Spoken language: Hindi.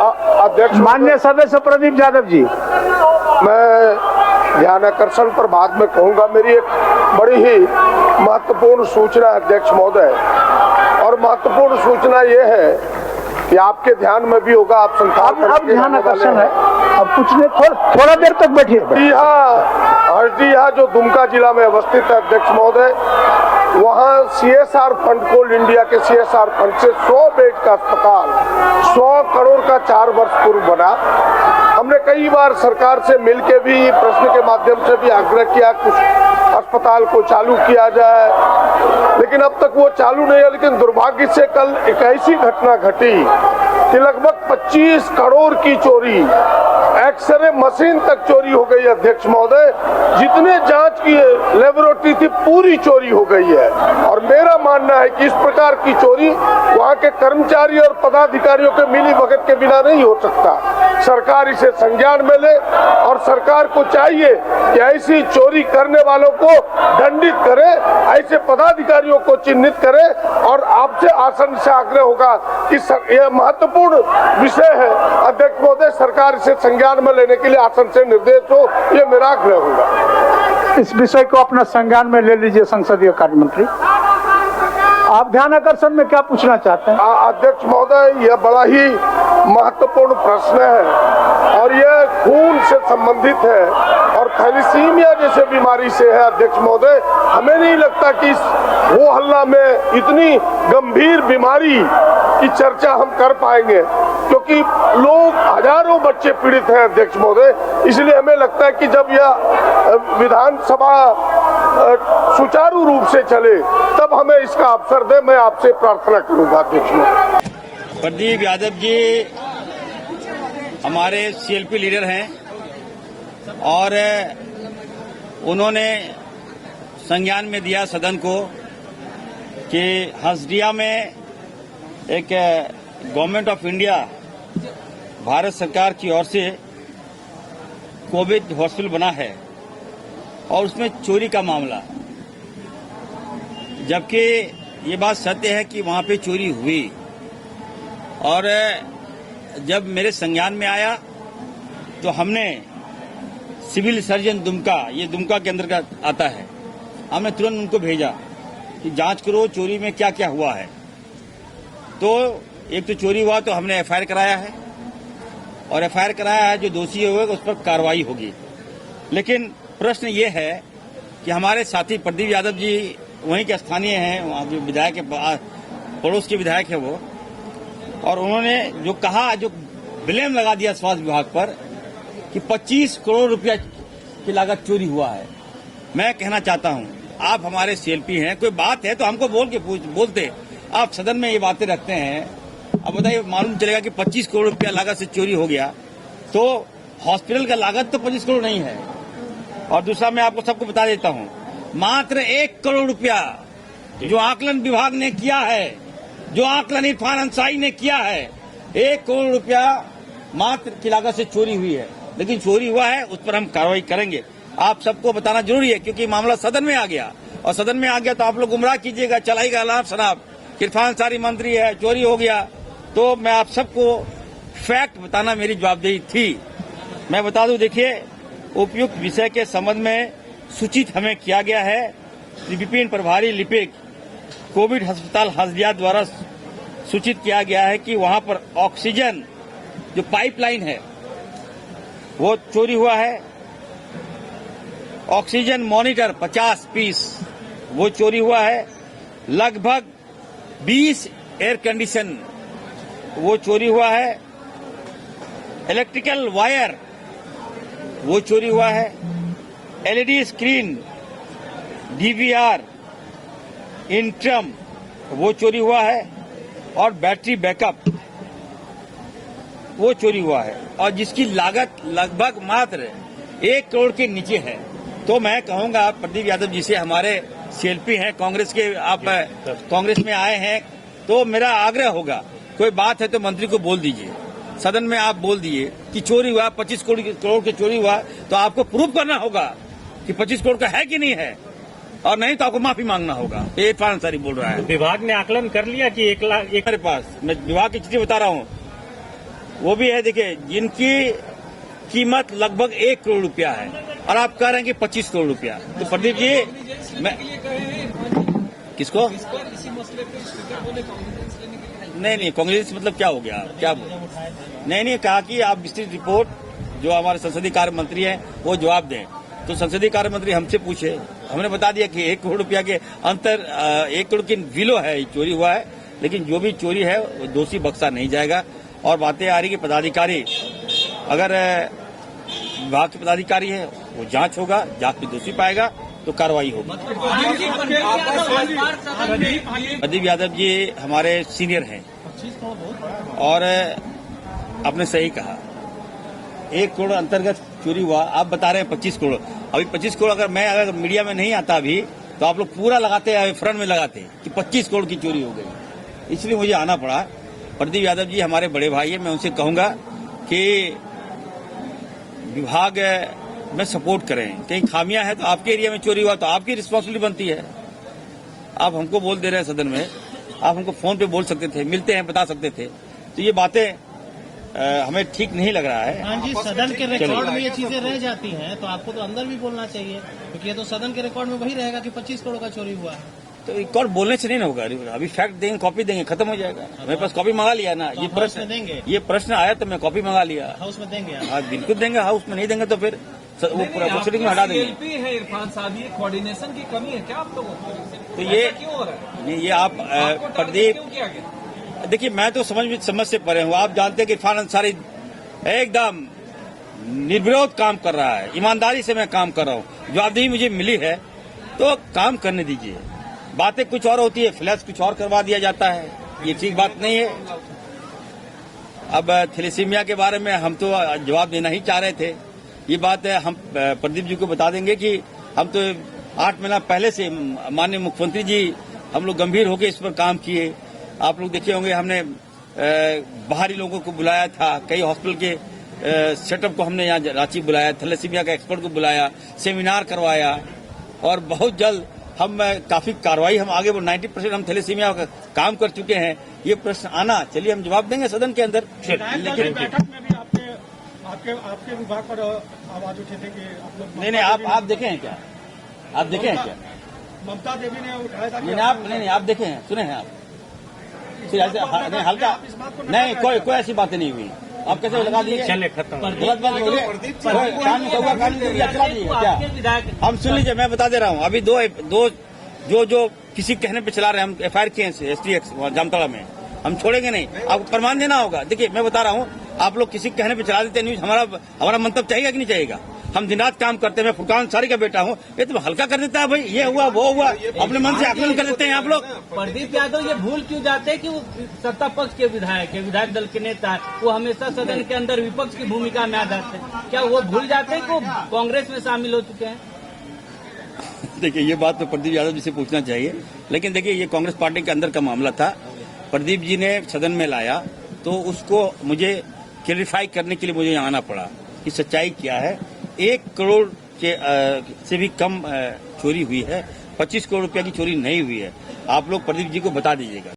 अध्यक्ष माननीय सदस्य प्रदीप यादव जी, मैं ध्यान आकर्षण पर बाद में कहूंगा। मेरी एक बड़ी ही महत्वपूर्ण सूचना अध्यक्ष महोदय, और महत्वपूर्ण सूचना ये है कि आपके ध्यान में भी होगा। आप संख्या अब ध्यान आकर्षण है, अब कुछ नहीं, थोड़ा देर तक बैठिए। हरडीहा जो दुमका जिला में अवस्थित है अध्यक्ष महोदय, वहाँ CSR फंड, कोल इंडिया के CSR फंड से 100 बेड का अस्पताल 100 करोड़ का 4 वर्ष पूर्व बना। हमने कई बार सरकार से मिलके भी, प्रश्न के माध्यम से भी आग्रह किया कुछ अस्पताल को चालू किया जाए, लेकिन अब तक वो चालू नहीं है। लेकिन दुर्भाग्य से कल एक ऐसी घटना घटी कि लगभग 25 करोड़ की चोरी, एक्सरे मशीन तक चोरी हो गई अध्यक्ष महोदय। जितने जांच की लेबोरेटरी थी पूरी चोरी हो गई है। और मेरा मानना है कि इस प्रकार की चोरी वहां के कर्मचारी और पदाधिकारियों के मिली भगत के बिना नहीं हो सकता। सरकार इसे संज्ञान में ले, और सरकार को चाहिए कि ऐसी चोरी करने वालों को दंडित करे, ऐसे पदाधिकारियों को चिन्हित करे। और आपसे आसन से आग्रह होगा कि यह महत्वपूर्ण विषय है अध्यक्ष महोदय, सरकार इसे संज्ञान में लेने के लिए आसन से निर्देश हो, ये मेरा आग्रह होगा। इस विषय को अपना संज्ञान में ले लीजिए संसदीय कार्य मंत्री। आप ध्यान आकर्षण में क्या पूछना चाहते हैं? अध्यक्ष महोदय, यह बड़ा ही महत्वपूर्ण प्रश्न है और यह खून से संबंधित है और थैलीसीमिया जैसे बीमारी से है अध्यक्ष महोदय। हमें नहीं लगता कि इस हो हल्ला में इतनी गंभीर बीमारी की चर्चा हम कर पाएंगे, क्योंकि लोग, हजारों बच्चे पीड़ित हैं अध्यक्ष महोदय। इसलिए हमें लगता है कि जब यह विधानसभा सुचारू रूप से चले तब हमें इसका अवसर दे। मैं आपसे प्रार्थना करूंगा अध्यक्ष महोदय। प्रदीप यादव जी हमारे CLP लीडर हैं और उन्होंने संज्ञान में दिया सदन को कि हसदिया में एक गवर्नमेंट ऑफ इंडिया, भारत सरकार की ओर से कोविड हॉस्पिटल बना है और उसमें चोरी का मामला, जबकि ये बात सत्य है कि वहां पे चोरी हुई। और जब मेरे संज्ञान में आया तो हमने सिविल सर्जन दुमका, ये दुमका के अंदर आता है, हमने तुरंत उनको भेजा कि जांच करो चोरी में क्या क्या हुआ है। तो एक तो चोरी हुआ तो हमने FIR कराया है, और FIR कराया है, जो दोषी हुए उस पर कार्रवाई होगी। लेकिन प्रश्न ये है कि हमारे साथी प्रदीप यादव जी वहीं के स्थानीय हैं, वहाँ जो विधायक के पड़ोस के विधायक है वो, और उन्होंने जो कहा, जो ब्लेम लगा दिया स्वास्थ्य विभाग पर कि 25 करोड़ रुपया की लागत चोरी हुआ है। मैं कहना चाहता हूं, आप हमारे CLP हैं, कोई बात है तो हमको बोलते। आप सदन में ये बातें रखते हैं, अब बताइए, मालूम चलेगा कि 25 करोड़ रुपया लागत से चोरी हो गया, तो हॉस्पिटल का लागत तो 25 करोड़ नहीं है। और दूसरा मैं आपको सबको बता देता हूं, मात्र 1 करोड़ रुपया जो आकलन विभाग ने किया है, जो आकलन इरफान अंसारी ने किया है, 1 करोड़ रुपया मात्र की लागत से चोरी हुई है। लेकिन चोरी हुआ है, उस पर हम कार्रवाई करेंगे। आप सबको बताना जरूरी है, क्योंकि मामला सदन में आ गया, और सदन में आ गया तो आप लोग गुमराह कीजिएगा, चलाइएगा अलाप शराब, इरफान अंसारी मंत्री है, चोरी हो गया। तो मैं आप सबको फैक्ट बताना मेरी जवाबदेही थी। मैं बता दूं, देखिए, उपयुक्त विषय के संबंध में सूचित हमें किया गया है। विपिन प्रभारी लिपिक कोविड अस्पताल हसदिया द्वारा सूचित किया गया है कि वहां पर ऑक्सीजन जो पाइपलाइन है वो चोरी हुआ है। ऑक्सीजन मॉनिटर 50 पीस वो चोरी हुआ है। लगभग 20 एयर कंडीशन वो चोरी हुआ है। इलेक्ट्रिकल वायर वो चोरी हुआ है। LED स्क्रीन, DVR, इंट्रम वो चोरी हुआ है, और बैटरी बैकअप वो चोरी हुआ है, और जिसकी लागत लगभग मात्र 1 करोड़ के नीचे है। तो मैं कहूंगा प्रदीप यादव जी से, हमारे CLP हैं कांग्रेस के, आप कांग्रेस में आए हैं, तो मेरा आग्रह होगा, कोई बात है तो मंत्री को बोल दीजिए, सदन में आप बोल दिए कि चोरी हुआ, 25 करोड़ की चोरी हुआ, तो आपको प्रूफ करना होगा कि 25 करोड़ का है कि नहीं है, और नहीं तो आपको माफी मांगना होगा। ये इरफान अंसारी बोल रहा है। विभाग ने आकलन कर लिया कि 1 लाख, मेरे पास, मैं विभाग की चिट्ठी बता रहा हूँ, वो भी है, देखिए, जिनकी कीमत लगभग 1 करोड़ रुपया है और आप कह रहे हैं कि 25 करोड़ रुपया। तो प्रदीप जी, मैं किसको नहीं, कांग्रेस मतलब क्या हो गया, क्या नहीं, कहा कि आप विस्तृत रिपोर्ट जो हमारे संसदीय कार्य मंत्री हैं वो जवाब दें। तो संसदीय कार्य मंत्री हमसे पूछे, हमने बता दिया कि 1 करोड़ रुपया के अंतर 1 करोड़ की विलो है, चोरी हुआ है, लेकिन जो भी चोरी है वो दोषी बख्शा नहीं जाएगा। और बातें आ रही कि पदाधिकारी, अगर विभाग के पदाधिकारी है वो जांच होगा, जांच में दोषी पाएगा तो कार्रवाई होगी। प्रदीप यादव जी हमारे सीनियर हैं और आपने सही कहा, 1 करोड़ अंतर्गत चोरी हुआ, आप बता रहे हैं 25 करोड़। अभी 25 करोड़ अगर मीडिया में नहीं आता अभी तो आप लोग पूरा लगाते, फ्रंट में लगाते कि 25 करोड़ की चोरी हो गई, इसलिए मुझे आना पड़ा। प्रदीप यादव जी हमारे बड़े भाई हैं, मैं उनसे कहूंगा कि विभाग में सपोर्ट करें। कहीं खामियां हैं तो आपके एरिया में चोरी हुआ तो आपकी रिस्पांसिबिलिटी बनती है। आप हमको बोल दे रहे हैं सदन में, आप हमको फोन पे बोल सकते थे, मिलते हैं बता सकते थे। तो ये बातें हमें ठीक नहीं लग रहा है। हाँ जी, सदन के रिकॉर्ड में ये चीजें रह जाती हैं तो आपको तो अंदर भी बोलना चाहिए, क्योंकि ये तो सदन के रिकॉर्ड में वही रहेगा कि 25 करोड़ का चोरी हुआ है। तो रिकॉर्ड बोलने से नहीं ना होगा, अभी फैक्ट देंगे, कॉपी देंगे, खत्म हो जाएगा। मेरे पास कॉपी मंगा लिया ना, तो ये हाउस में देंगे, ये प्रश्न आया तो मैं कॉपी मंगा लिया। हाउस में देंगे आप? हाँ बिल्कुल देंगे, हाउस में नहीं देंगे तो फिर वो प्रोसीडिंग में हटा देंगे। है इरफान साहब, ये कोऑर्डिनेशन की कमी है क्या आप लोगों को? तो ये क्यों हो रहा है? ये आप प्रदीप, क्यों किया गया? देखिए मैं तो समझ से परे हूँ। आप जानते हैं कि इरफान अंसारी एकदम निर्विरोध काम कर रहा है, ईमानदारी से मैं काम कर रहा हूँ, जवाबदेही मुझे मिली है तो काम करने दीजिए। बातें कुछ और होती है, फ्लैश कुछ और करवा दिया जाता है, ये ठीक बात नहीं है। अब थैलेसीमिया के बारे में हम तो जवाब देना ही चाह रहे थे। ये बात है, हम प्रदीप जी को बता देंगे कि हम तो 8 महीना पहले से माननीय मुख्यमंत्री जी हम लोग गंभीर होकर इस पर काम किए। आप लोग देखे होंगे, हमने बाहरी लोगों को बुलाया था, कई हॉस्पिटल के सेटअप को हमने यहाँ रांची बुलाया, थैलेसीमिया के एक्सपर्ट को बुलाया, सेमिनार करवाया और बहुत जल्द हम काफी कार्रवाई हम आगे 90% हम थैलेसीमिया का काम कर चुके हैं। ये प्रश्न आना, चलिए हम जवाब देंगे सदन के अंदर। लेकिन बैठक में भी आपके विभाग पर आवाज उठे थे कि आप लोग नहीं, आप देखे हैं क्या? आप देखे हैं क्या? ममता देवी ने उठाया था। नहीं, आप देखे हैं, सुने हैं आप? नहीं, हल्का नहीं, कोई ऐसी बातें नहीं हुई। आप कैसे लगा दिए? चले खत्म, गलत बात हो गई। चला दिए क्या? हम सुन लीजिए, मैं बता दे रहा हूँ। अभी दो जो किसी कहने पे चला रहे हैं, हम FIR किए हैं STX जामताड़ा में, हम छोड़ेंगे नहीं। आपको प्रमाण देना होगा। देखिए मैं बता रहा हूँ, आप लोग किसी कहने पे चला देते न्यूज, हमारा मंतव्य चाहिए कि नहीं चाहिएगा? हम दिन रात काम करते हैं। मैं फुरकान अंसारी का बेटा हूँ, ये तो हल्का कर देता है भाई, ये हुआ वो हुआ, अपने मन से आकलन कर देते हैं आप लोग। प्रदीप यादव ये भूल क्यों जाते हैं कि वो सत्ता पक्ष के विधायक है, विधायक दल के नेता है, वो हमेशा सदन के अंदर विपक्ष की भूमिका में आ जाते हैं। क्या वो भूल जाते हैं कि वो कांग्रेस में शामिल हो चुके हैं? देखिए ये बात तो प्रदीप यादव जी से पूछना चाहिए, लेकिन देखिए ये कांग्रेस पार्टी के अंदर का मामला था, प्रदीप जी ने सदन में लाया तो उसको मुझे क्लेरिफाई करने के लिए मुझे यहाँ आना पड़ा कि सच्चाई क्या है। 1 करोड़ के से भी कम चोरी हुई है, 25 करोड़ रुपया की चोरी नहीं हुई है। आप लोग प्रदीप जी को बता दीजिएगा।